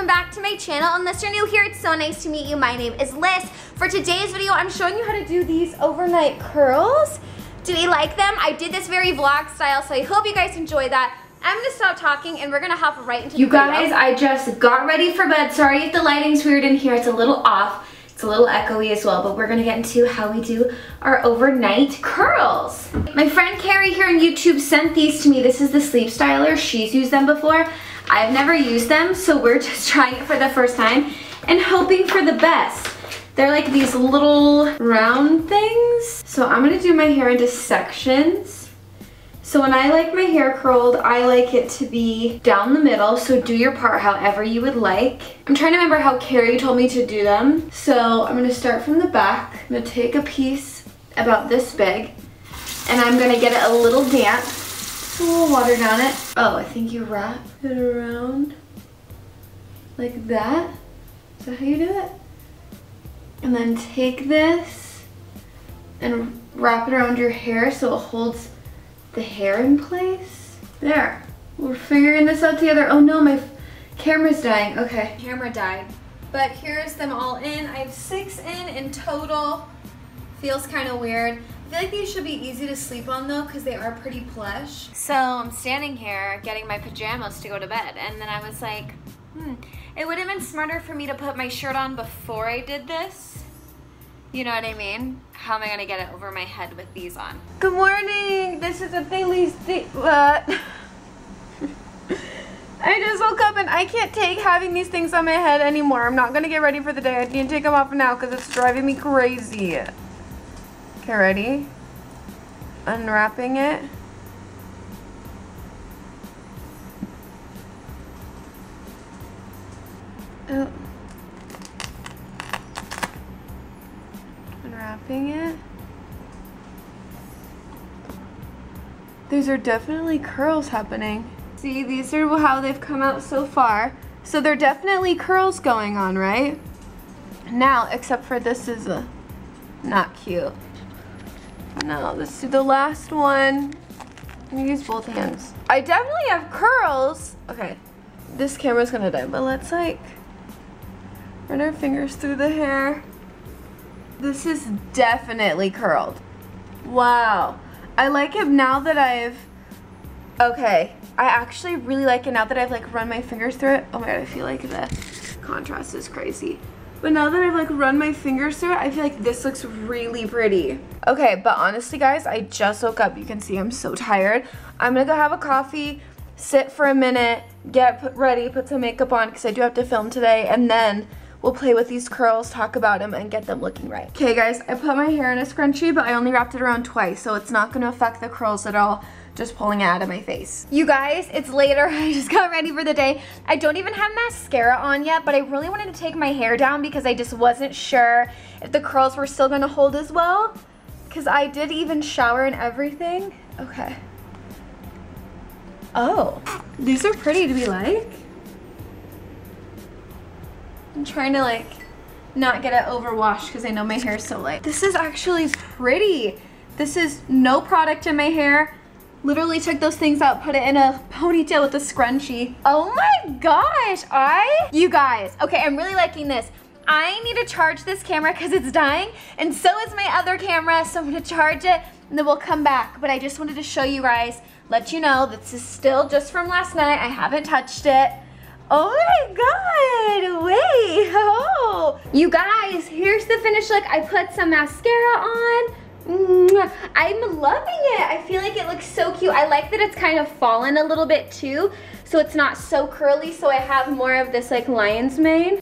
back to my channel. Unless you're new here, it's so nice to meet you. My name is Lyss. For today's video, I'm showing you how to do these overnight curls. Do you like them? I did this very vlog style, so I hope you guys enjoy that. I'm gonna stop talking and we're gonna hop right into the video. You guys, I just got ready for bed. Sorry if the lighting's weird in here, it's a little off. It's a little echoey as well, but we're gonna get into how we do our overnight curls. My friend Carrie here on YouTube sent these to me. This is the sleep styler. She's used them before. I've never used them, so we're just trying it for the first time and hoping for the best. They're like these little round things. So I'm gonna do my hair into sections. So when I like my hair curled, I like it to be down the middle, so do your part however you would like. I'm trying to remember how Carrie told me to do them. So I'm gonna start from the back. I'm gonna take a piece about this big, and I'm gonna get it a little damp. Just a little water down it. Oh, I think you wrap it around like that. Is that how you do it? And then take this and wrap it around your hair so it holds the hair in place. There. We're figuring this out together. Oh no, my camera's dying. Okay. Camera died. But here's them all in. I have 6 in total. Feels kind of weird. I feel like these should be easy to sleep on though because they are pretty plush. So I'm standing here getting my pajamas to go to bed, and then I was like, it would have been smarter for me to put my shirt on before I did this. You know what I mean? How am I gonna get it over my head with these on? Good morning. This is a Bailey's what? I just woke up and I can't take having these things on my head anymore. I'm not gonna get ready for the day. I need to take them off now because it's driving me crazy. Okay, ready? Unwrapping it. Oh. Unwrapping it. These are definitely curls happening. See, these are how they've come out so far. So they're definitely curls going on, right? Now, except for this is not cute. No, this is the last one. I'm gonna use both hands. I definitely have curls. Okay, this camera's gonna die, but let's like run our fingers through the hair. This is definitely curled. Wow. I like it now that okay. I actually really like it now that I've like run my fingers through it. Oh my god, I feel like the contrast is crazy. But now that I've like run my fingers through it, I feel like this looks really pretty. Okay, but honestly guys, I just woke up. You can see I'm so tired. I'm gonna go have a coffee, sit for a minute, get ready, put some makeup on because I do have to film today, and then we'll play with these curls, talk about them, and get them looking right. Okay guys, I put my hair in a scrunchie, but I only wrapped it around twice, so it's not gonna affect the curls at all, just pulling it out of my face. You guys, it's later. I just got ready for the day. I don't even have mascara on yet, but I really wanted to take my hair down because I just wasn't sure if the curls were still gonna hold as well, because I did even shower and everything. Okay. Oh, these are pretty to be like. I'm trying to like not get it overwashed because I know my hair is so light. This is actually pretty. This is no product in my hair. Literally took those things out, put it in a ponytail with a scrunchie. Oh my gosh, you guys, okay, I'm really liking this. I need to charge this camera because it's dying, and so is my other camera, so I'm gonna charge it and then we'll come back. But I just wanted to show you guys, let you know this is still just from last night. I haven't touched it. Oh my god, wait, oh. You guys, here's the finished look. I put some mascara on. I'm loving it. I feel like it looks so cute. I like that it's kind of fallen a little bit too, so it's not so curly, so I have more of this like lion's mane.